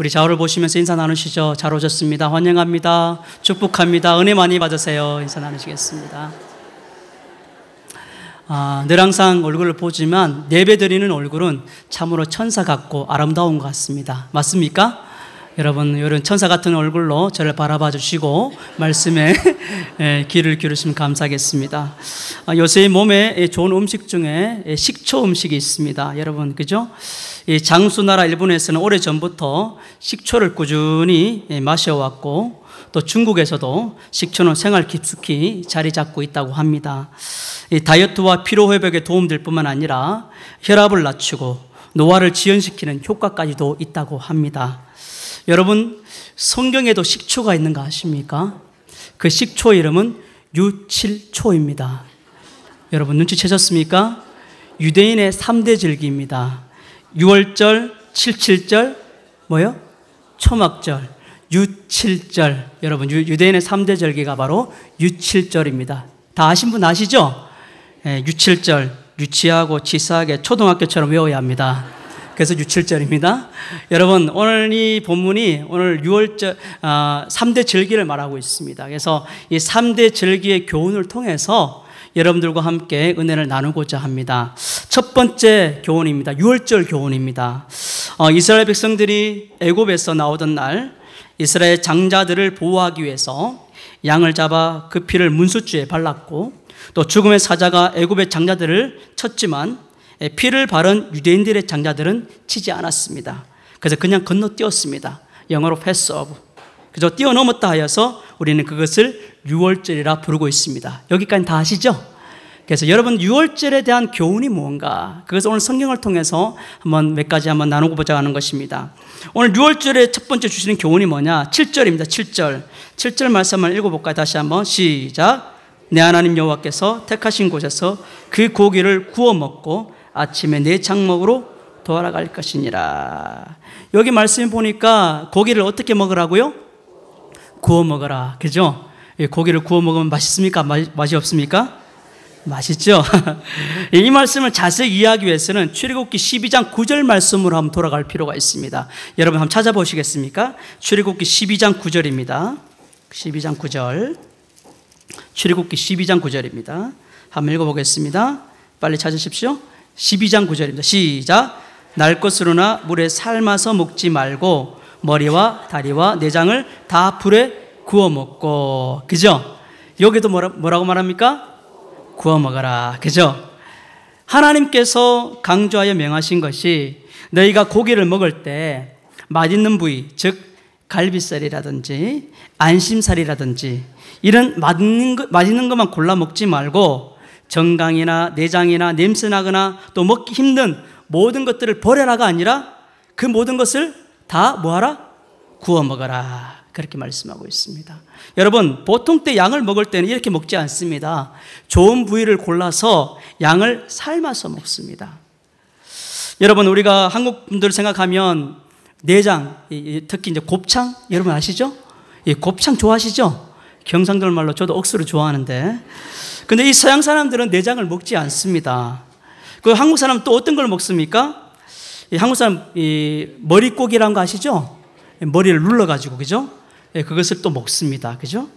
우리 좌우를 보시면서 인사 나누시죠. 잘 오셨습니다. 환영합니다. 축복합니다. 은혜 많이 받으세요. 인사 나누시겠습니다. 늘 항상 얼굴을 보지만 예배드리는 얼굴은 참으로 천사 같고 아름다운 것 같습니다. 맞습니까? 여러분, 이런 천사 같은 얼굴로 저를 바라봐 주시고 말씀에 귀를 기울이시면 감사하겠습니다. 요새 몸에 좋은 음식 중에 식초 음식이 있습니다. 여러분, 그죠? 이 장수나라 일본에서는 오래전부터 식초를 꾸준히 마셔왔고, 또 중국에서도 식초는 생활 깊숙이 자리 잡고 있다고 합니다. 이 다이어트와 피로회복에 도움될 뿐만 아니라 혈압을 낮추고 노화를 지연시키는 효과까지도 있다고 합니다. 여러분, 성경에도 식초가 있는 거 아십니까? 그 식초 이름은 유칠초입니다. 여러분, 눈치채셨습니까? 유대인의 3대 절기입니다. 6월절, 77절, 뭐요? 초막절, 유칠절. 여러분, 유대인의 3대 절기가 바로 유칠절입니다. 다 아신 분 아시죠? 유칠절, 유치하고 치사하게 초등학교처럼 외워야 합니다. 그래서 유칠절입니다. 여러분, 오늘 이 본문이 오늘 6월절 3대 절기를 말하고 있습니다. 그래서 이 3대 절기의 교훈을 통해서 여러분들과 함께 은혜를 나누고자 합니다. 첫 번째 교훈입니다. 6월절 교훈입니다. 이스라엘 백성들이 애굽에서 나오던 날 이스라엘 장자들을 보호하기 위해서 양을 잡아 그 피를 문수주에 발랐고, 또 죽음의 사자가 애굽의 장자들을 쳤지만 피를 바른 유대인들의 장자들은 치지 않았습니다. 그래서 그냥 건너뛰었습니다. 영어로 패스 오브. 그저 뛰어넘었다 하여서 우리는 그것을 6월절이라 부르고 있습니다. 여기까지 다 아시죠? 그래서 여러분, 6월절에 대한 교훈이 뭔가, 그것을 오늘 성경을 통해서 몇 가지 한번 나누고 보자 하는 것입니다. 오늘 6월절에 첫 번째 주시는 교훈이 뭐냐? 7절입니다. 7절 말씀 한번 읽어볼까요? 다시 한번 시작. 내 하나님 여호와께서 택하신 곳에서 그 고기를 구워 먹고 아침에 내 장막으로 돌아갈 것이니라. 여기 말씀에 보니까 고기를 어떻게 먹으라고요? 구워 먹어라. 그죠? 고기를 구워 먹으면 맛있습니까? 맛이 없습니까? 맛있죠? 이 말씀을 자세히 이해하기 위해서는 출애굽기 12장 9절 말씀으로 한번 돌아갈 필요가 있습니다. 여러분 한번 찾아보시겠습니까? 출애굽기 12장 9절입니다. 12장 9절. 출애굽기 12장 9절입니다. 한번 읽어보겠습니다. 빨리 찾으십시오. 12장 9절입니다. 시작. 날 것으로나 물에 삶아서 먹지 말고 머리와 다리와 내장을 다 불에 구워 먹고. 그죠? 여기도 뭐라고 말합니까? 구워 먹어라. 그죠? 하나님께서 강조하여 명하신 것이 너희가 고기를 먹을 때 맛있는 부위, 즉 갈비살이라든지 안심살이라든지 이런 맛있는 것만 골라 먹지 말고 정강이나 내장이나 냄새나거나 또 먹기 힘든 모든 것들을 버려라가 아니라 그 모든 것을 다 뭐하라? 구워 먹어라. 그렇게 말씀하고 있습니다. 여러분, 보통 때 양을 먹을 때는 이렇게 먹지 않습니다. 좋은 부위를 골라서 양을 삶아서 먹습니다. 여러분, 우리가 한국 분들 생각하면 내장, 특히 이제 곱창, 여러분 아시죠? 곱창 좋아하시죠? 경상도 말로 저도 억수로 좋아하는데, 근데 이 서양 사람들은 내장을 먹지 않습니다. 그 한국 사람은 또 어떤 걸 먹습니까? 한국 사람 머릿고기라는 거 아시죠? 머리를 눌러가지고, 그죠? 그것을 또 먹습니다. 그죠?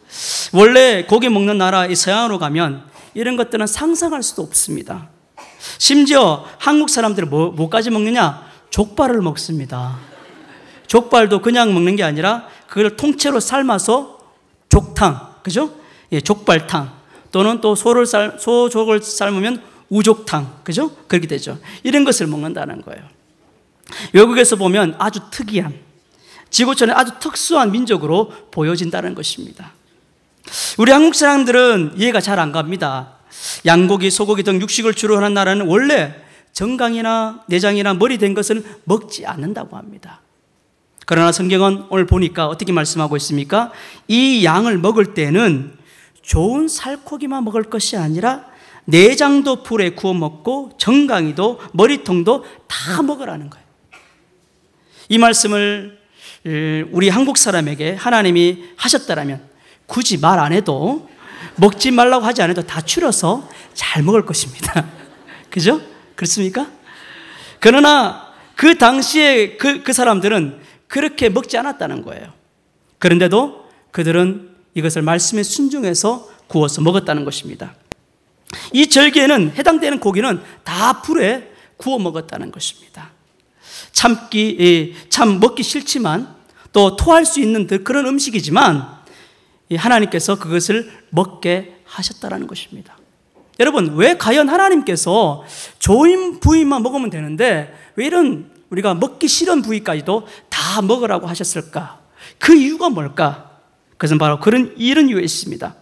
원래 고기 먹는 나라 이 서양으로 가면 이런 것들은 상상할 수도 없습니다. 심지어 한국 사람들은 뭐까지 먹느냐? 족발을 먹습니다. 족발도 그냥 먹는 게 아니라 그걸 통째로 삶아서 족탕, 그죠? 족발탕, 또는 또 소족을 삶으면 우족탕, 그죠? 그렇게 되죠. 이런 것을 먹는다는 거예요. 외국에서 보면 아주 특이한, 지구촌에 아주 특수한 민족으로 보여진다는 것입니다. 우리 한국 사람들은 이해가 잘 안 갑니다. 양고기, 소고기 등 육식을 주로 하는 나라는 원래 정강이나 내장이나 머리 된 것은 먹지 않는다고 합니다. 그러나 성경은 오늘 보니까 어떻게 말씀하고 있습니까? 이 양을 먹을 때는 좋은 살코기만 먹을 것이 아니라 내장도 불에 구워 먹고 정강이도 머리통도 다 먹으라는 거예요. 이 말씀을 우리 한국 사람에게 하나님이 하셨다라면 굳이 말 안 해도, 먹지 말라고 하지 않아도 다 추려서 잘 먹을 것입니다. 그죠? 그렇습니까? 그러나 그 당시에 그 사람들은 그렇게 먹지 않았다는 거예요. 그런데도 그들은 이것을 말씀에 순종해서 구워서 먹었다는 것입니다. 이 절기에는 해당되는 고기는 다 불에 구워 먹었다는 것입니다. 참 먹기 싫지만 또 토할 수 있는 그런 음식이지만 하나님께서 그것을 먹게 하셨다는 것입니다. 여러분, 왜 과연 하나님께서 좋은 부위만 먹으면 되는데 왜 이런 우리가 먹기 싫은 부위까지도 다 먹으라고 하셨을까? 그 이유가 뭘까? 그것은 바로 이런 이유에 있습니다.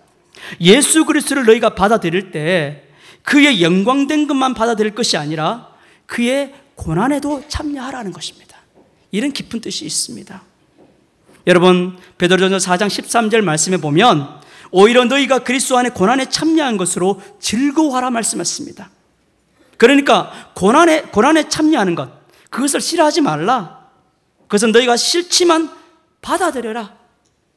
예수 그리스도를 너희가 받아들일 때 그의 영광된 것만 받아들일 것이 아니라 그의 고난에도 참여하라는 것입니다. 이런 깊은 뜻이 있습니다. 여러분, 베드로전서 4장 13절 말씀에 보면 오히려 너희가 그리스도 안에 고난에 참여한 것으로 즐거워하라 말씀했습니다. 그러니까 고난에 참여하는 것, 그것을 싫어하지 말라. 그것은 너희가 싫지만 받아들여라.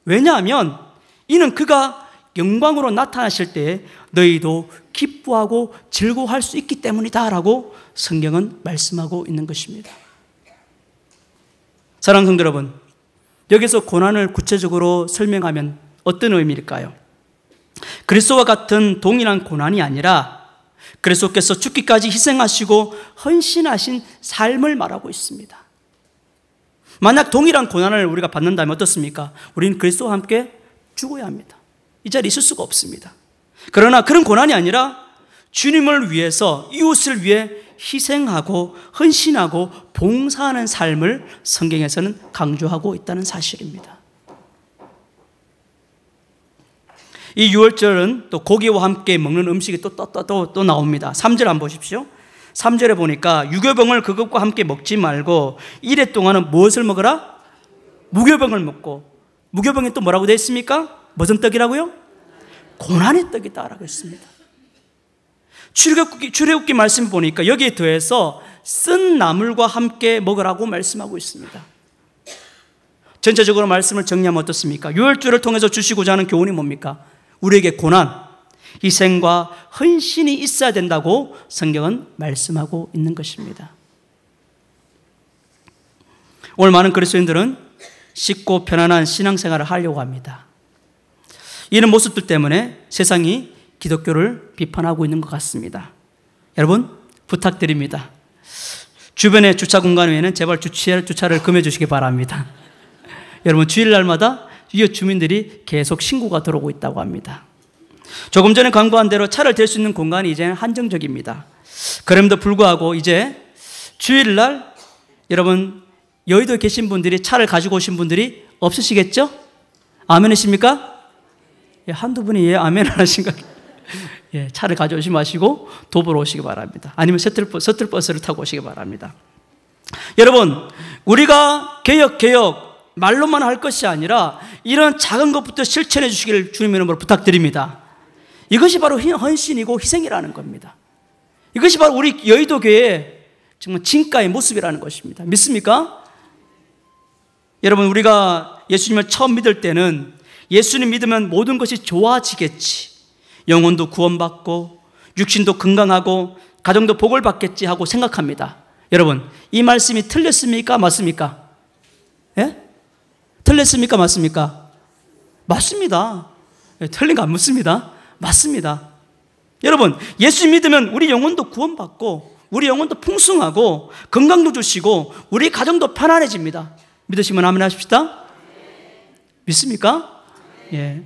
왜냐하면 이는 그가 영광으로 나타나실 때 너희도 기뻐하고 즐거워할 수 있기 때문이다 라고 성경은 말씀하고 있는 것입니다. 사랑하는 성도 여러분, 여기서 고난을 구체적으로 설명하면 어떤 의미일까요? 그리스도와 같은 동일한 고난이 아니라 그리스도께서 죽기까지 희생하시고 헌신하신 삶을 말하고 있습니다. 만약 동일한 고난을 우리가 받는다면 어떻습니까? 우리는 그리스도와 함께 죽어야 합니다. 이 자리에 있을 수가 없습니다. 그러나 그런 고난이 아니라 주님을 위해서, 이웃을 위해 희생하고 헌신하고 봉사하는 삶을 성경에서는 강조하고 있다는 사실입니다. 이 유월절은 또 고기와 함께 먹는 음식이 또 나옵니다. 3절 한번 보십시오. 3절에 보니까 유교병을 그것과 함께 먹지 말고 이래 동안은 무엇을 먹어라? 무교병을 먹고, 무교병이 또 뭐라고 되어 있습니까? 무슨 떡이라고요? 고난의 떡이다 라고 했습니다. 출애굽기 말씀 보니까 여기에 더해서 쓴 나물과 함께 먹으라고 말씀하고 있습니다. 전체적으로 말씀을 정리하면 어떻습니까? 유월절을 통해서 주시고자 하는 교훈이 뭡니까? 우리에게 고난, 희생과 헌신이 있어야 된다고 성경은 말씀하고 있는 것입니다. 오늘 많은 그리스도인들은 쉽고 편안한 신앙생활을 하려고 합니다. 이런 모습들 때문에 세상이 기독교를 비판하고 있는 것 같습니다. 여러분, 부탁드립니다. 주변의 주차 공간 외에는 제발 주차를 금해 주시기 바랍니다. 여러분, 주일날마다 이웃 주민들이 계속 신고가 들어오고 있다고 합니다. 조금 전에 광고한 대로 차를 댈 수 있는 공간이 이제 한정적입니다. 그럼에도 불구하고 이제 주일날 여러분 여의도에 계신 분들이 차를 가지고 오신 분들이 없으시겠죠? 아멘이십니까? 예, 한두 분이 아멘 안 하신가? 예, 차를 가져오지 마시고 도보로 오시기 바랍니다. 아니면 셔틀버스를 타고 오시기 바랍니다. 여러분, 우리가 개혁 말로만 할 것이 아니라 이런 작은 것부터 실천해 주시기를 주님의 이름으로 부탁드립니다. 이것이 바로 헌신이고 희생이라는 겁니다. 이것이 바로 우리 여의도 교회의 정말 진가의 모습이라는 것입니다. 믿습니까? 여러분, 우리가 예수님을 처음 믿을 때는 예수님 믿으면 모든 것이 좋아지겠지, 영혼도 구원받고 육신도 건강하고 가정도 복을 받겠지 하고 생각합니다. 여러분, 이 말씀이 틀렸습니까? 맞습니까? 예? 틀렸습니까? 맞습니까? 맞습니다. 예, 틀린 거 안 묻습니다. 맞습니다. 여러분, 예수 믿으면 우리 영혼도 구원받고 우리 영혼도 풍성하고 건강도 주시고 우리 가정도 편안해집니다. 믿으시면 아멘 하십시다. 믿습니까? 예.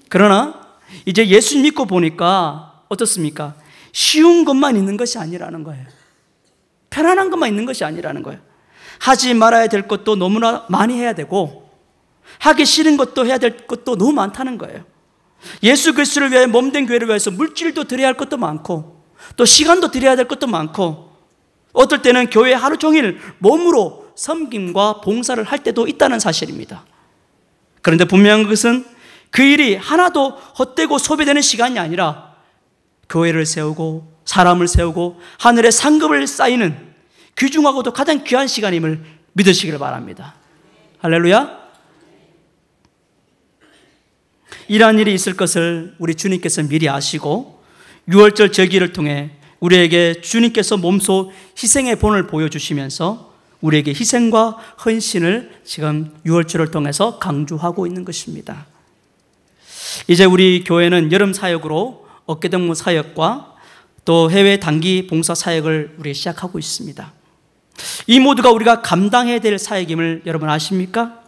그러나 이제 예수 믿고 보니까 어떻습니까? 쉬운 것만 있는 것이 아니라는 거예요. 편안한 것만 있는 것이 아니라는 거예요. 하지 말아야 될 것도 너무나 많이 해야 되고 하기 싫은 것도 해야 될 것도 너무 많다는 거예요. 예수 그리스도를 위해 몸된 교회를 위해서 물질도 드려야 할 것도 많고 또 시간도 드려야 될 것도 많고 어떨 때는 교회 하루 종일 몸으로 섬김과 봉사를 할 때도 있다는 사실입니다. 그런데 분명한 것은 그 일이 하나도 헛되고 소비되는 시간이 아니라 교회를 세우고 사람을 세우고 하늘의 상급을 쌓이는 귀중하고도 가장 귀한 시간임을 믿으시기를 바랍니다. 할렐루야. 이러한 일이 있을 것을 우리 주님께서 미리 아시고 6월절 절기를 통해 우리에게 주님께서 몸소 희생의 본을 보여주시면서 우리에게 희생과 헌신을 지금 유월절을 통해서 강조하고 있는 것입니다. 이제 우리 교회는 여름 사역으로 어깨동무 사역과 또 해외 단기 봉사 사역을 우리 시작하고 있습니다. 이 모두가 우리가 감당해야 될 사역임을 여러분 아십니까?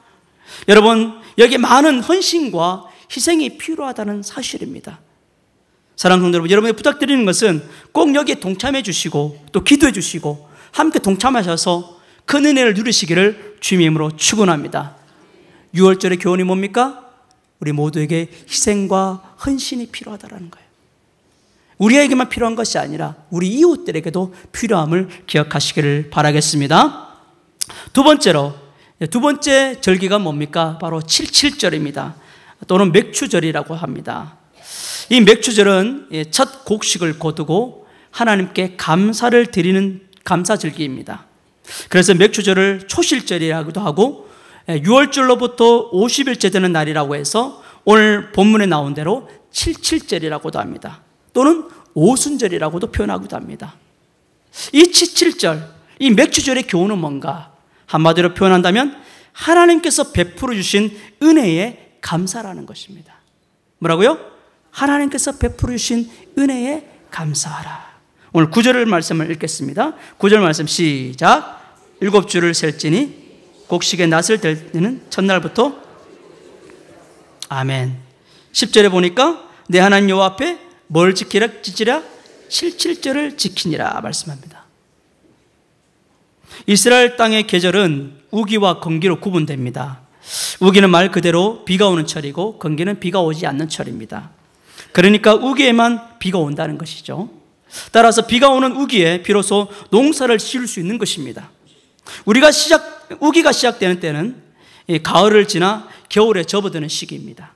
여러분, 여기에 많은 헌신과 희생이 필요하다는 사실입니다. 사랑하는 성도 여러분, 여러분이 부탁드리는 것은 꼭 여기에 동참해 주시고 또 기도해 주시고 함께 동참하셔서 큰 은혜를 누리시기를 주님의 이름으로 축원합니다. 6월절의 교훈이 뭡니까? 우리 모두에게 희생과 헌신이 필요하다는 거예요. 우리에게만 필요한 것이 아니라 우리 이웃들에게도 필요함을 기억하시기를 바라겠습니다. 두 번째 절기가 뭡니까? 바로 77절입니다. 또는 맥추절이라고 합니다. 이 맥추절은 첫 곡식을 거두고 하나님께 감사를 드리는 감사절기입니다. 그래서 맥추절을 초실절이라고도 하고 6월절로부터 50일째 되는 날이라고 해서 오늘 본문에 나온 대로 77절이라고도 합니다. 또는 오순절이라고도 표현하기도 합니다. 이 77절, 이 맥추절의 교훈은 뭔가? 한마디로 표현한다면 하나님께서 베풀어 주신 은혜에 감사라는 것입니다. 뭐라고요? 하나님께서 베풀어 주신 은혜에 감사하라. 오늘 9절 말씀을 읽겠습니다. 9절 말씀 시작. 7주를 셀지니 곡식의 낫을 될 때는 첫날부터 아멘. 10절에 보니까 내 하나님 여호와 앞에 뭘 지키라? 77절을 지키니라 말씀합니다. 이스라엘 땅의 계절은 우기와 건기로 구분됩니다. 우기는 말 그대로 비가 오는 철이고 건기는 비가 오지 않는 철입니다. 그러니까 우기에만 비가 온다는 것이죠. 따라서 비가 오는 우기에 비로소 농사를 지을 수 있는 것입니다. 우기가 시작되는 때는 가을을 지나 겨울에 접어드는 시기입니다.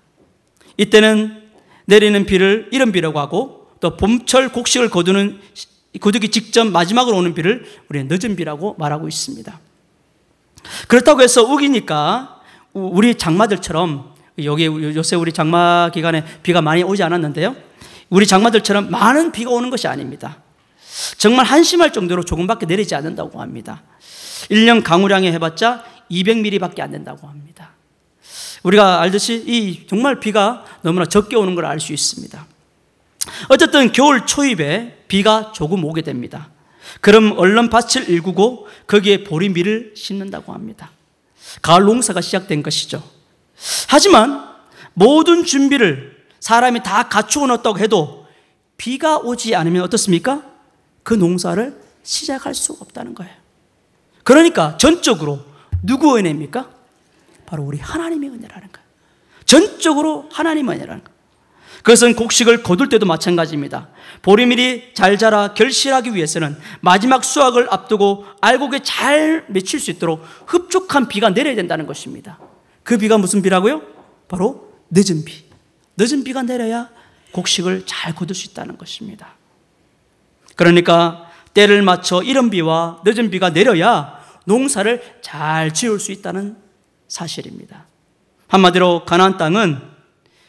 이때는 내리는 비를 이른비라고 하고 또 봄철 곡식을 거두기 직전 마지막으로 오는 비를 우리는 늦은비라고 말하고 있습니다. 그렇다고 해서 우기니까 우리 장마들처럼 여기 요새 우리 장마 기간에 비가 많이 오지 않았는데요, 우리 장마들처럼 많은 비가 오는 것이 아닙니다. 정말 한심할 정도로 조금밖에 내리지 않는다고 합니다. 1년 강우량에 해봤자 200mm밖에 안 된다고 합니다. 우리가 알듯이 이 정말 비가 너무나 적게 오는 걸 알 수 있습니다. 어쨌든 겨울 초입에 비가 조금 오게 됩니다. 그럼 얼른 밭을 일구고 거기에 보리밀을 심는다고 합니다. 가을 농사가 시작된 것이죠. 하지만 모든 준비를 사람이 다 갖추어 놓았다고 해도 비가 오지 않으면 어떻습니까? 그 농사를 시작할 수가 없다는 거예요. 그러니까 전적으로 누구 은혜입니까? 바로 우리 하나님의 은혜라는 거예요. 전적으로 하나님의 은혜라는 거예요. 그것은 곡식을 거둘 때도 마찬가지입니다. 보리밀이 잘 자라 결실하기 위해서는 마지막 수확을 앞두고 알곡에 잘 맺힐 수 있도록 흡족한 비가 내려야 된다는 것입니다. 그 비가 무슨 비라고요? 바로 늦은 비. 늦은 비가 내려야 곡식을 잘 거둘 수 있다는 것입니다. 그러니까 때를 맞춰 이른 비와 늦은 비가 내려야 농사를 잘 지을 수 있다는 사실입니다. 한마디로 가나안 땅은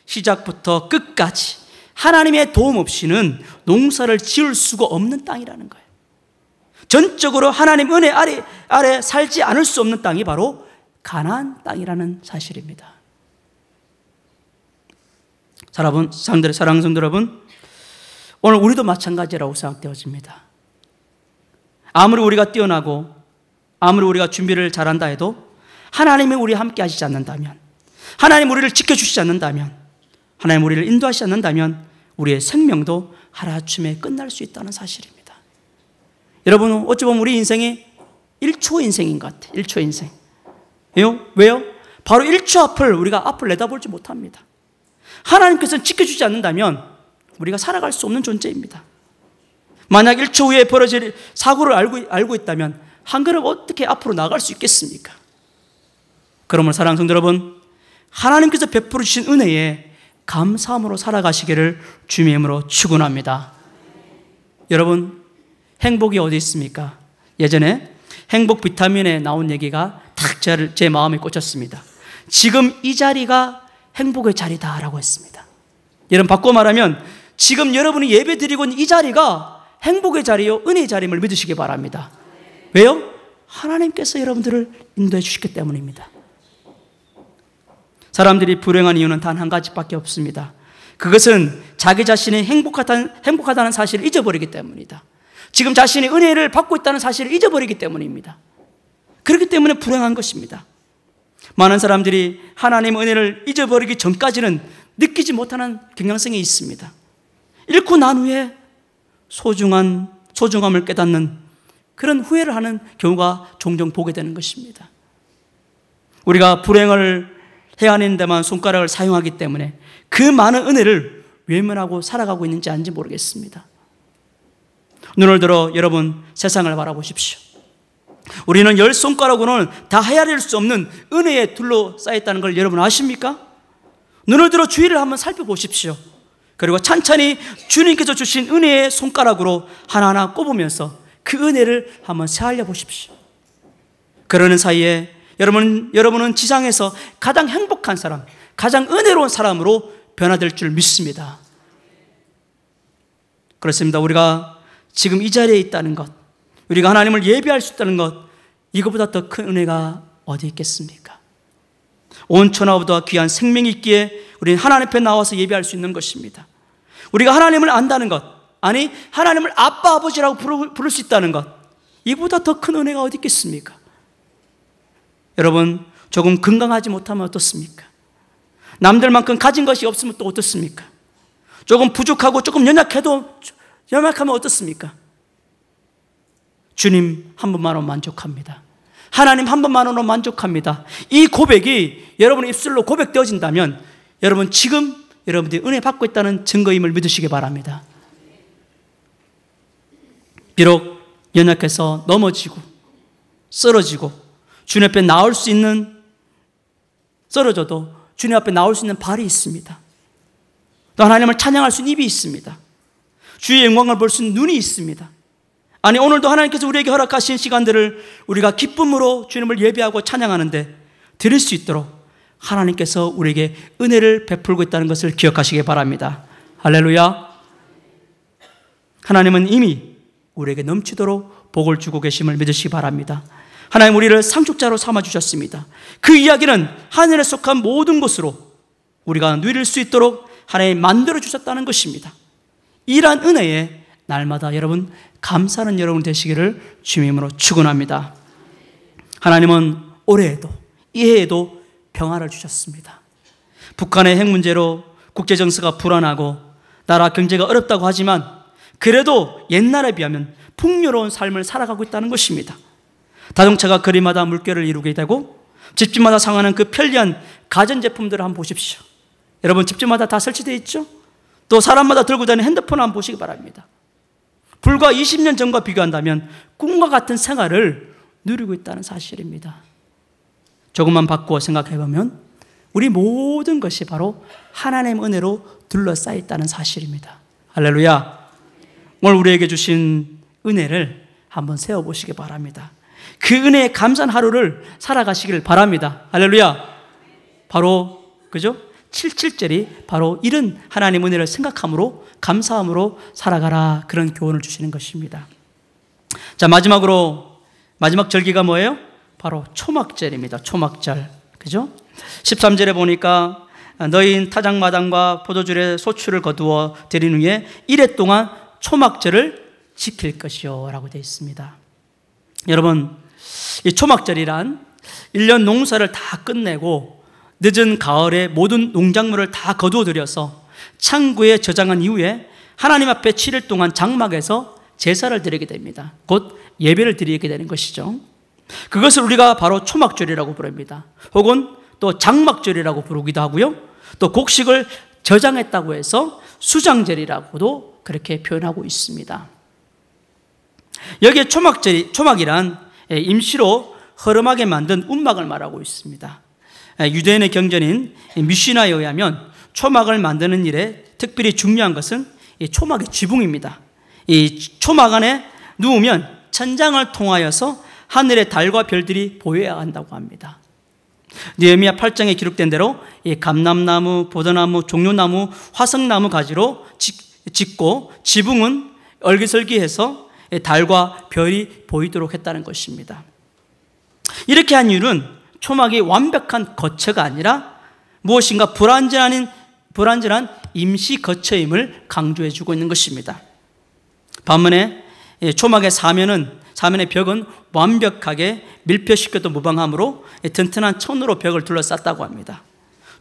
시작부터 끝까지 하나님의 도움 없이는 농사를 지을 수가 없는 땅이라는 거예요. 전적으로 하나님 은혜 아래 살지 않을 수 없는 땅이 바로 가나안 땅이라는 사실입니다. 사랑하는 성도 여러분, 오늘 우리도 마찬가지라고 생각되어집니다. 아무리 우리가 뛰어나고 아무리 우리가 준비를 잘한다 해도 하나님이 우리와 함께 하시지 않는다면, 하나님 우리를 지켜주시지 않는다면, 하나님 우리를 인도하시지 않는다면 우리의 생명도 하루아침에 끝날 수 있다는 사실입니다. 여러분, 어찌 보면 우리 인생이 1초 인생인 것 같아요. 1초 인생. 왜요? 바로 1초 앞을 우리가 앞을 내다보지 못합니다. 하나님께서는 지켜주지 않는다면 우리가 살아갈 수 없는 존재입니다. 만약 1초 후에 벌어질 사고를 알고 있다면 한 걸음 어떻게 앞으로 나갈 수 있겠습니까? 그러므로 사랑하는 성도 여러분, 하나님께서 베풀어 주신 은혜에 감사함으로 살아가시기를 주님의 이름으로 축원합니다. 여러분, 행복이 어디 있습니까? 예전에 행복 비타민에 나온 얘기가 탁 제 마음에 꽂혔습니다. 지금 이 자리가 행복의 자리다라고 했습니다. 여러분, 바꿔 말하면 지금 여러분이 예배 드리고 있는 이 자리가 행복의 자리요, 은혜의 자리임을 믿으시기 바랍니다. 왜요? 하나님께서 여러분들을 인도해 주시기 때문입니다. 사람들이 불행한 이유는 단 한 가지밖에 없습니다. 그것은 자기 자신이 행복하다는 사실을 잊어버리기 때문이다. 지금 자신이 은혜를 받고 있다는 사실을 잊어버리기 때문입니다. 그렇기 때문에 불행한 것입니다. 많은 사람들이 하나님의 은혜를 잊어버리기 전까지는 느끼지 못하는 경향성이 있습니다. 잃고 난 후에 소중함을 깨닫는 그런 후회를 하는 경우가 종종 보게 되는 것입니다. 우리가 불행을 해하는 데만 손가락을 사용하기 때문에 그 많은 은혜를 외면하고 살아가고 있는지 아닌지 모르겠습니다. 눈을 들어 여러분 세상을 바라보십시오. 우리는 10손가락으로는 다 헤아릴 수 없는 은혜에 둘러싸였다는 걸 여러분 아십니까? 눈을 들어 주위를 한번 살펴보십시오. 그리고 찬찬히 주님께서 주신 은혜의 손가락으로 하나하나 꼽으면서 그 은혜를 한번 새알려 보십시오. 그러는 사이에 여러분은 지상에서 가장 행복한 사람, 가장 은혜로운 사람으로 변화될 줄 믿습니다. 그렇습니다. 우리가 지금 이 자리에 있다는 것, 우리가 하나님을 예배할 수 있다는 것, 이것보다 더 큰 은혜가 어디 있겠습니까? 온 천하보다 귀한 생명이 있기에 우리는 하나님 앞에 나와서 예배할 수 있는 것입니다. 우리가 하나님을 안다는 것, 아니 하나님을 아빠 아버지라고 부를 수 있다는 것, 이보다 더 큰 은혜가 어디 있겠습니까? 여러분, 조금 건강하지 못하면 어떻습니까? 남들만큼 가진 것이 없으면 또 어떻습니까? 조금 부족하고 조금 연약하면 어떻습니까? 주님 한 분만으로 만족합니다. 하나님 한 분만으로 만족합니다. 이 고백이 여러분의 입술로 고백되어진다면 여러분 지금 여러분들이 은혜 받고 있다는 증거임을 믿으시기 바랍니다. 비록 연약해서 넘어지고 쓰러지고 주님 앞에 나올 수 있는, 쓰러져도 주님 앞에 나올 수 있는 발이 있습니다. 또 하나님을 찬양할 수 있는 입이 있습니다. 주의 영광을 볼 수 있는 눈이 있습니다. 아니 오늘도 하나님께서 우리에게 허락하신 시간들을 우리가 기쁨으로 주님을 예배하고 찬양하는데 드릴 수 있도록 하나님께서 우리에게 은혜를 베풀고 있다는 것을 기억하시기 바랍니다. 할렐루야. 하나님은 이미 우리에게 넘치도록 복을 주고 계심을 믿으시기 바랍니다. 하나님 우리를 상속자로 삼아주셨습니다. 그 이야기는 하늘에 속한 모든 것으로 우리가 누릴 수 있도록 하나님 만들어주셨다는 것입니다. 이러한 은혜에 날마다 여러분 감사하는 여러분 되시기를 주님으로 축원합니다. 하나님은 올해에도 이 해에도 평화를 주셨습니다. 북한의 핵 문제로 국제 정세가 불안하고 나라 경제가 어렵다고 하지만 그래도 옛날에 비하면 풍요로운 삶을 살아가고 있다는 것입니다. 자동차가 거리마다 물결을 이루게 되고 집집마다 상하는 그 편리한 가전제품들을 한번 보십시오. 여러분 집집마다 다 설치되어 있죠? 또 사람마다 들고 다니는 핸드폰을 한번 보시기 바랍니다. 불과 20년 전과 비교한다면 꿈과 같은 생활을 누리고 있다는 사실입니다. 조금만 바꾸어 생각해보면 우리 모든 것이 바로 하나님의 은혜로 둘러싸여 있다는 사실입니다. 할렐루야. 오늘 우리에게 주신 은혜를 한번 세워보시기 바랍니다. 그 은혜의 감사한 하루를 살아가시길 바랍니다. 할렐루야. 바로 그죠? 77절이 바로 이런 하나님 은혜를 생각함으로 감사함으로 살아가라, 그런 교훈을 주시는 것입니다. 자, 마지막 절기가 뭐예요? 바로 초막절입니다. 초막절. 그죠? 13절에 보니까 너희 타작마당과 포도주의 소출을 거두어 드린 후에 이래 동안 초막절을 지킬 것이요 라고 되어 있습니다. 여러분, 이 초막절이란 1년 농사를 다 끝내고 늦은 가을에 모든 농작물을 다 거두어들여서 창고에 저장한 이후에 하나님 앞에 7일 동안 장막에서 제사를 드리게 됩니다. 곧 예배를 드리게 되는 것이죠. 그것을 우리가 바로 초막절이라고 부릅니다. 혹은 또 장막절이라고 부르기도 하고요. 또 곡식을 저장했다고 해서 수장절이라고도 그렇게 표현하고 있습니다. 여기에 초막이란 임시로 허름하게 만든 움막을 말하고 있습니다. 유대인의 경전인 미시나에 의하면 초막을 만드는 일에 특별히 중요한 것은 이 초막의 지붕입니다. 이 초막 안에 누우면 천장을 통하여서 하늘의 달과 별들이 보여야 한다고 합니다. 느헤미야 8장에 기록된 대로 이 감람나무, 보더나무, 종려나무, 화석나무 가지로 짓고 지붕은 얼기설기해서 달과 별이 보이도록 했다는 것입니다. 이렇게 한 이유는 초막이 완벽한 거처가 아니라 무엇인가 불완전한 임시 거처임을 강조해 주고 있는 것입니다. 반면에 초막의 사면의 벽은 완벽하게 밀폐시켜도 무방하므로 튼튼한 천으로 벽을 둘러쌌다고 합니다.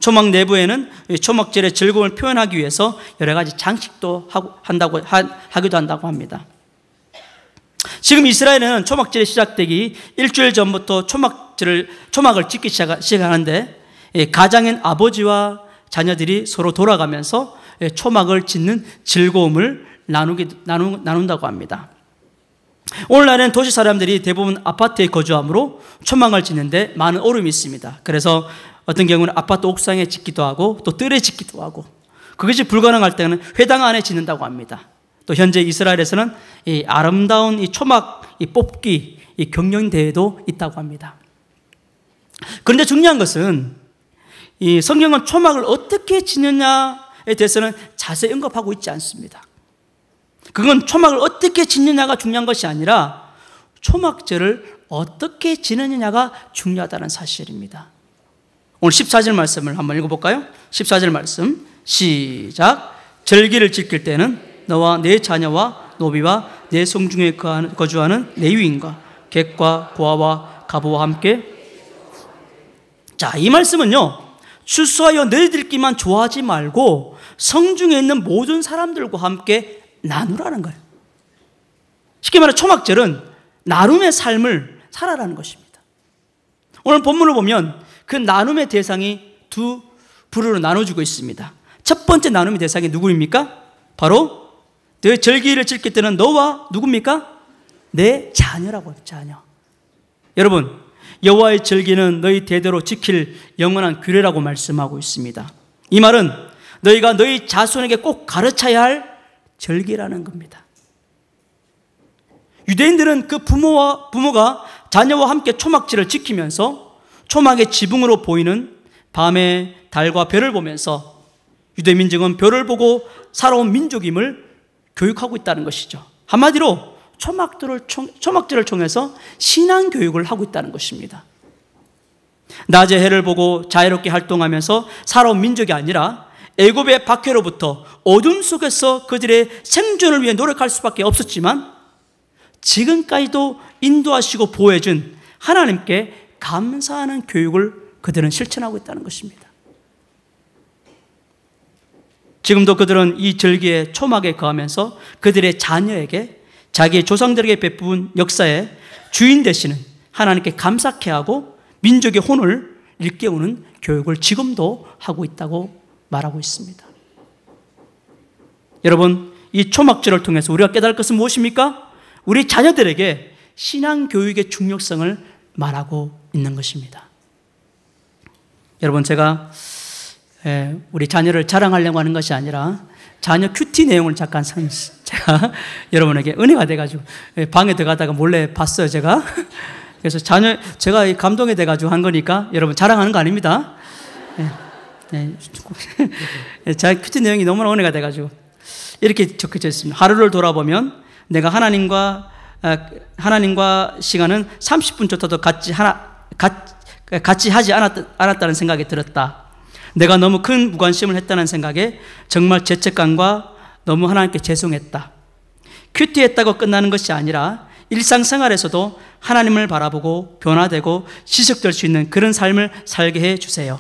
초막 내부에는 초막절의 즐거움을 표현하기 위해서 여러 가지 장식도 하기도 한다고 합니다. 지금 이스라엘은 초막절이 시작되기 일주일 전부터 초막을 짓기 시작하는데 가장인 아버지와 자녀들이 서로 돌아가면서 초막을 짓는 즐거움을 나눈다고 합니다. 오늘날은 도시 사람들이 대부분 아파트에 거주하므로 초막을 짓는데 많은 어려움이 있습니다. 그래서 어떤 경우는 아파트 옥상에 짓기도 하고 또 뜰에 짓기도 하고, 그것이 불가능할 때는 회당 안에 짓는다고 합니다. 또 현재 이스라엘에서는 이 아름다운 이 초막 뽑기 경영 대회도 있다고 합니다. 그런데 중요한 것은 이 성경은 초막을 어떻게 짓느냐에 대해서는 자세히 언급하고 있지 않습니다. 그건 초막을 어떻게 짓느냐가 중요한 것이 아니라 초막절을 어떻게 지내느냐가 중요하다는 사실입니다. 오늘 14절 말씀을 한번 읽어볼까요? 14절 말씀 시작. 절기를 지킬 때는 너와 내 자녀와 노비와 내 성중에 거주하는 내 유인과 객과 고아와 가부와 함께. 자, 이 말씀은요, 추수하여 너희들끼리만 좋아하지 말고 성중에 있는 모든 사람들과 함께 나누라는 거예요. 쉽게 말해 초막절은 나눔의 삶을 살아라는 것입니다. 오늘 본문을 보면 그 나눔의 대상이 두 부류로 나눠주고 있습니다. 첫 번째 나눔의 대상이 누구입니까? 바로 너 절기를 지킬 때는 너와 누굽니까? 내 자녀라고 해요. 자녀. 여러분, 여호와의 절기는 너희 대대로 지킬 영원한 규례라고 말씀하고 있습니다. 이 말은 너희가 너희 자손에게 꼭 가르쳐야 할 절기라는 겁니다. 유대인들은 그 부모가 자녀와 함께 초막절을 지키면서 초막의 지붕으로 보이는 밤의 달과 별을 보면서 유대 민족은 별을 보고 살아온 민족임을 교육하고 있다는 것이죠. 한마디로 초막절을 통해서 신앙 교육을 하고 있다는 것입니다. 낮에 해를 보고 자유롭게 활동하면서 살아온 민족이 아니라 애굽의 박해로부터 어둠 속에서 그들의 생존을 위해 노력할 수밖에 없었지만 지금까지도 인도하시고 보호해준 하나님께 감사하는 교육을 그들은 실천하고 있다는 것입니다. 지금도 그들은 이 절기의 초막에 거하면서 그들의 자녀에게 자기의 조상들에게 베푼 역사의 주인 되시는 하나님께 감사케 하고 민족의 혼을 일깨우는 교육을 지금도 하고 있다고 말하고 있습니다. 여러분, 이 초막절을 통해서 우리가 깨달을 것은 무엇입니까? 우리 자녀들에게 신앙교육의 중요성을 말하고 있는 것입니다. 여러분, 제가 우리 자녀를 자랑하려고 하는 것이 아니라 자녀 큐티 내용을 잠깐 제가 여러분에게 은혜가 돼가지고 방에 들어가다가 몰래 봤어요, 제가. 그래서 제가 감동이 돼가지고 한 거니까 여러분 자랑하는 거 아닙니다. 제 큐티 내용이 너무나 은혜가 돼가지고 이렇게 적혀져 있습니다. 하루를 돌아보면 내가 하나님과 시간은 30분조차도 같이 하지 않았다는 생각이 들었다. 내가 너무 큰 무관심을 했다는 생각에 정말 죄책감과 너무 하나님께 죄송했다. 큐티했다고 끝나는 것이 아니라 일상생활에서도 하나님을 바라보고 변화되고 지속될 수 있는 그런 삶을 살게 해주세요.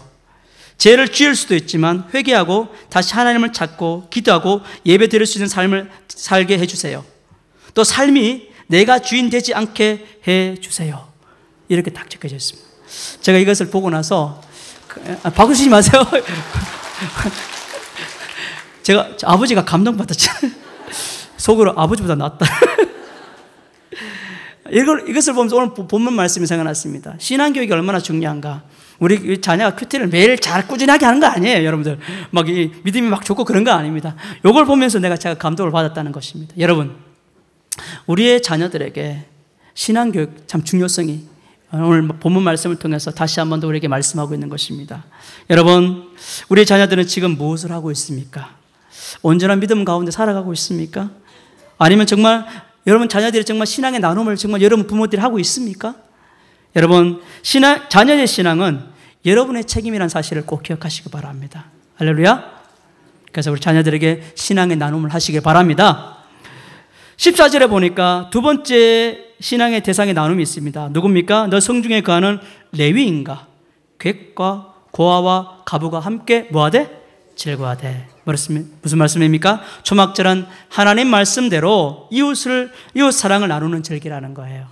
죄를 지을 수도 있지만 회개하고 다시 하나님을 찾고 기도하고 예배 드릴 수 있는 삶을 살게 해주세요. 또 삶이 내가 주인 되지 않게 해주세요. 이렇게 딱 적혀져 있습니다. 제가 이것을 보고 나서 바꾸시지 마세요. 제가 아버지가 감동받았죠. 속으로 아버지보다 낫다. 이것을 보면서 오늘 본문 말씀이 생각났습니다. 신앙교육이 얼마나 중요한가. 우리 자녀가 큐티를 매일 잘 꾸준하게 하는 거 아니에요, 여러분들. 막 믿음이 막 좋고 그런 거 아닙니다. 이걸 보면서 제가 감동을 받았다는 것입니다. 여러분, 우리의 자녀들에게 신앙교육 참 중요성이 오늘 본문 말씀을 통해서 다시 한 번 더 우리에게 말씀하고 있는 것입니다. 여러분, 우리 자녀들은 지금 무엇을 하고 있습니까? 온전한 믿음 가운데 살아가고 있습니까? 아니면 정말 여러분 자녀들이 정말 신앙의 나눔을 정말 여러분 부모들이 하고 있습니까? 여러분, 자녀의 신앙은 여러분의 책임이라는 사실을 꼭 기억하시기 바랍니다. 할렐루야. 그래서 우리 자녀들에게 신앙의 나눔을 하시길 바랍니다. 14절에 보니까 두 번째 신앙의 대상의 나눔이 있습니다. 누굽니까? 너 성중에 거하는 레위인가? 객과 고아와 가부가 함께 뭐하되? 즐거워하되. 무슨 말씀입니까? 초막절은 하나님 말씀대로 이웃 사랑을 나누는 절기라는 거예요.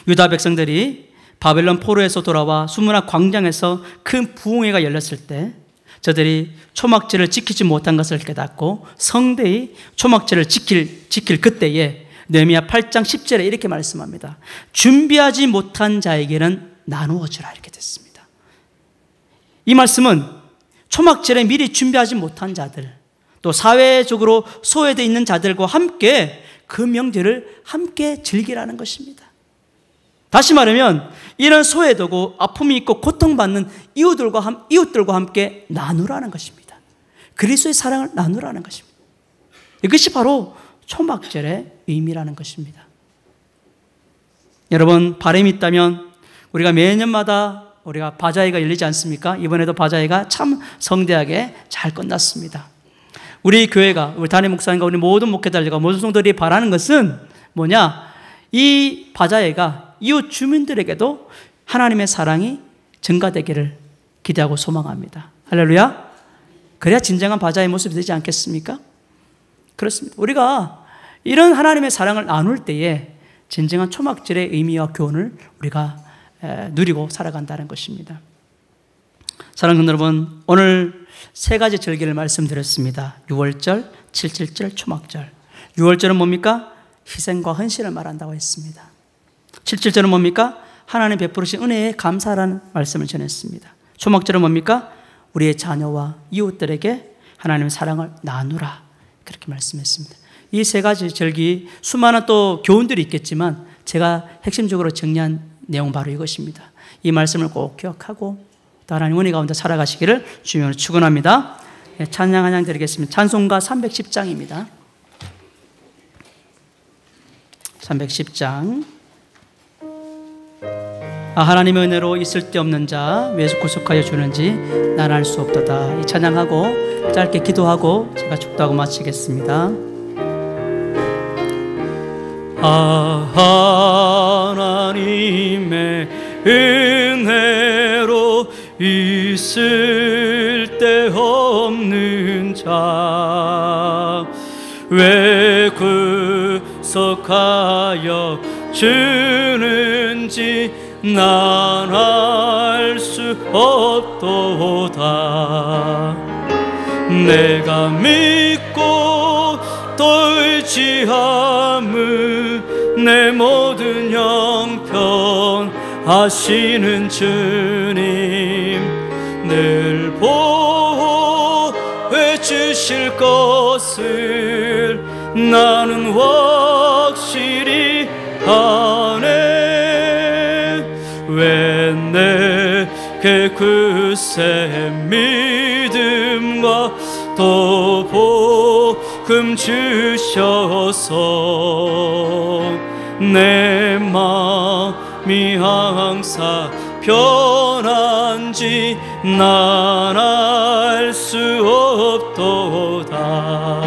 유다 백성들이 바벨론 포로에서 돌아와 수문학 광장에서 큰 부흥회가 열렸을 때 저들이 초막절을 지키지 못한 것을 깨닫고 성대히 초막절을 지킬 그때에 느헤미야 8장 10절에 이렇게 말씀합니다. 준비하지 못한 자에게는 나누어 주라, 이렇게 됐습니다. 이 말씀은 초막절에 미리 준비하지 못한 자들, 또 사회적으로 소외되어 있는 자들과 함께 그 명절을 함께 즐기라는 것입니다. 다시 말하면 이런 소외되고 아픔이 있고 고통받는 이웃들과 함께 나누라는 것입니다. 그리스도의 사랑을 나누라는 것입니다. 이것이 바로 초막절의 의미라는 것입니다. 여러분, 바람이 있다면 우리가 매년마다 우리가 바자회가 열리지 않습니까? 이번에도 바자회가 참 성대하게 잘 끝났습니다. 우리 교회가, 우리 담임 목사님과 우리 모든 목회자들과 모든 성도들이 바라는 것은 뭐냐? 이 바자회가 이웃 주민들에게도 하나님의 사랑이 증가되기를 기대하고 소망합니다. 할렐루야. 그래야 진정한 바자회의 모습이 되지 않겠습니까? 그렇습니다. 우리가 이런 하나님의 사랑을 나눌 때에 진정한 초막절의 의미와 교훈을 우리가 누리고 살아간다는 것입니다. 사랑하는 여러분, 오늘 세 가지 절기를 말씀드렸습니다. 6월절, 7.7절, 초막절. 6월절은 뭡니까? 희생과 헌신을 말한다고 했습니다. 7.7절은 뭡니까? 하나님 베푸르신 은혜에 감사라는 말씀을 전했습니다. 초막절은 뭡니까? 우리의 자녀와 이웃들에게 하나님의 사랑을 나누라, 그렇게 말씀했습니다. 이 세 가지 절기, 수많은 또 교훈들이 있겠지만 제가 핵심적으로 정리한 내용 바로 이것입니다. 이 말씀을 꼭 기억하고 또 하나님 은혜 가운데 살아가시기를 주님으로 축원합니다. 찬양 한 장 드리겠습니다. 찬송가 310장입니다. 310장. 하나님의 은혜로 있을 데 없는 자 왜 구속하여 주는지 난 알 수 없도다. 이 찬양하고 짧게 기도하고 제가 축도하고 마치겠습니다. 하나님의 은혜로 있을 데 없는 자 왜 구속하여 주는지 난 알 수 없도다. 내가 믿고 또 의지함은 내 모든 형편 하시는 주님 늘 보호해 주실 것을 나는 확실히 아네. 왜 내게 그새 믿음과 또 복음 주셔서 내 마음이 항상 편한지 난 알 수 없도다.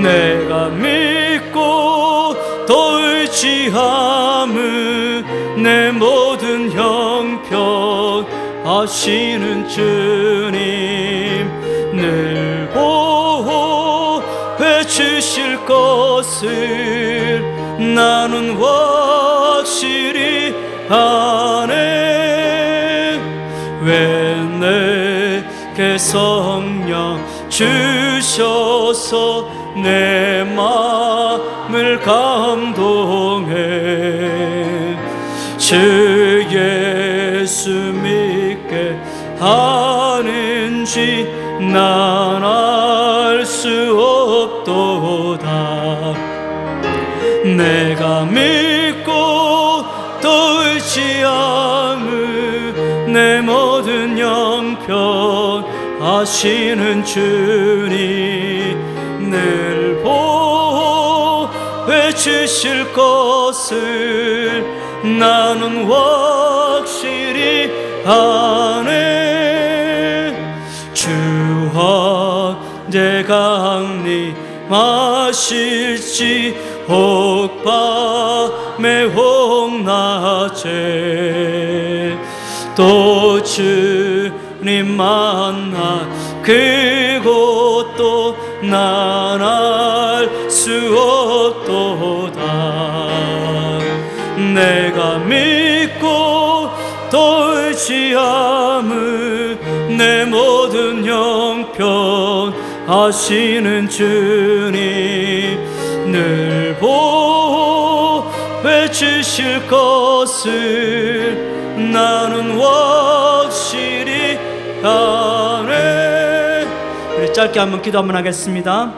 내가 믿고 또 의지함은 내 모든 형편 하시는 주님 늘 보호해 주실 것을 나는 확실히 아네. 왜 내게 성령 주셔서 내 마음을 감동해 주 예수 믿게 하는지 난 알 수 없도다. 내가 믿고 또 의지함은 내 모든 형편 하시는 주님 늘 보호해 주실 것을 나는 확실히 아네. 주와 내가 강림하실지 혹밤에 혹낮에 또 주님 만나 그곳도 난 알 수 없도다. 내가 믿고 또 의지함은 내 모든 형편하시는 주님 늘 보호해 주실 것을 나는 확실히 아네. 우리 짧게 한번 기도 한번 하겠습니다.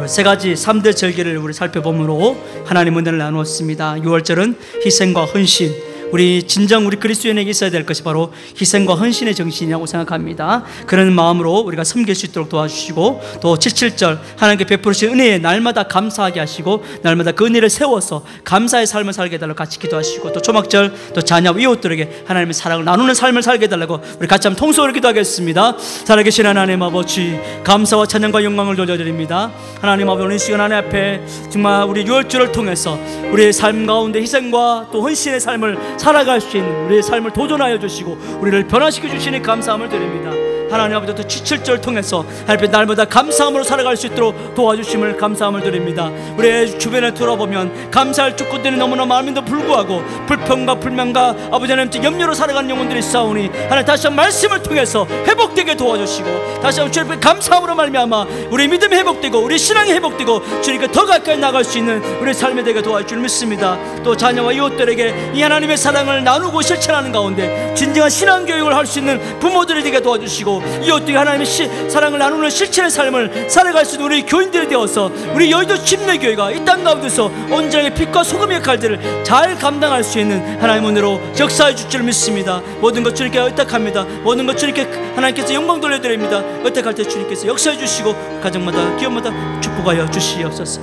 세 가지 3대 절기를 우리 살펴보므로 하나님 은혜를 나누었습니다. 6월절은 희생과 헌신, 우리 진정 우리 그리스도인에게 있어야 될 것이 바로 희생과 헌신의 정신이라고 생각합니다. 그런 마음으로 우리가 섬길 수 있도록 도와주시고, 또 77절 하나님께 베푸신 은혜에 날마다 감사하게 하시고 날마다 그 은혜를 세워서 감사의 삶을 살게 해달라고 같이 기도하시고, 또 초막절 또 자녀와 이웃들에게 하나님의 사랑을 나누는 삶을 살게 해달라고 우리 같이 한번 통성으로 기도하겠습니다. 살아계신 하나님 아버지, 감사와 찬양과 영광을 돌려드립니다. 하나님 아버지, 오늘 시간 하나님 앞에 정말 우리 6월절을 통해서 우리의 삶 가운데 희생과 또 헌신의 삶을 살아갈 수 있는 우리의 삶을 도전하여 주시고 우리를 변화시켜 주시니 감사함을 드립니다. 하나님 아버지, 또 77절 통해서 하나님 날마다 감사함으로 살아갈 수 있도록 도와주심을 감사함을 드립니다. 우리의 주변에 돌아보면 감사할 조건들이 너무나 많음에도 불구하고 불평과 불만과 아버지 하나님 염려로 살아가는 영혼들이 있사오니 하나님 다시 한번 말씀을 통해서 회복되게 도와주시고, 다시 한번 주님께 감사함으로 말미암아 우리 믿음이 회복되고 우리 신앙이 회복되고 주님께 더 가까이 나갈 수 있는 우리의 삶이 되게 도와줄 줄 믿습니다. 또 자녀와 이웃들에게 이 하나님의 사랑을 나누고 실천하는 가운데 진정한 신앙교육을 할 수 있는 부모들이 되게 도와주시고, 이웃들이 하나님의 사랑을 나누는 실천의 삶을 살아갈 수 있는 우리 교인들이 되어서 우리 여의도 침례교회가 이 땅 가운데서 온전하게 빛과 소금의 역할들을 잘 감당할 수 있는 하나님 은혜로 역사해 줄 줄 믿습니다. 모든 것 주님께 의탁합니다. 모든 것 주님께 하나님께서 영광 돌려드립니다. 의탁할 때 주님께서 역사해 주시고 가정마다 기업마다 축복하여 주시옵소서.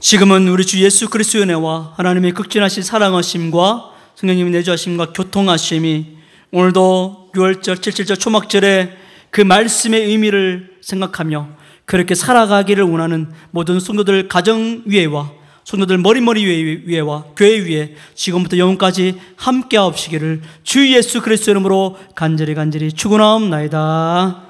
지금은 우리 주 예수 그리스도의 은혜와 하나님의 극진하신 사랑하심과 성령님의 내주하심과 교통하심이 오늘도 6월절 77절 초막절에 그 말씀의 의미를 생각하며 그렇게 살아가기를 원하는 모든 성도들 가정 위에와 성도들 머리머리 위에와 교회 위에 지금부터 영원까지 함께하옵시기를 주 예수 그리스도 이름으로 간절히 축원하옵나이다.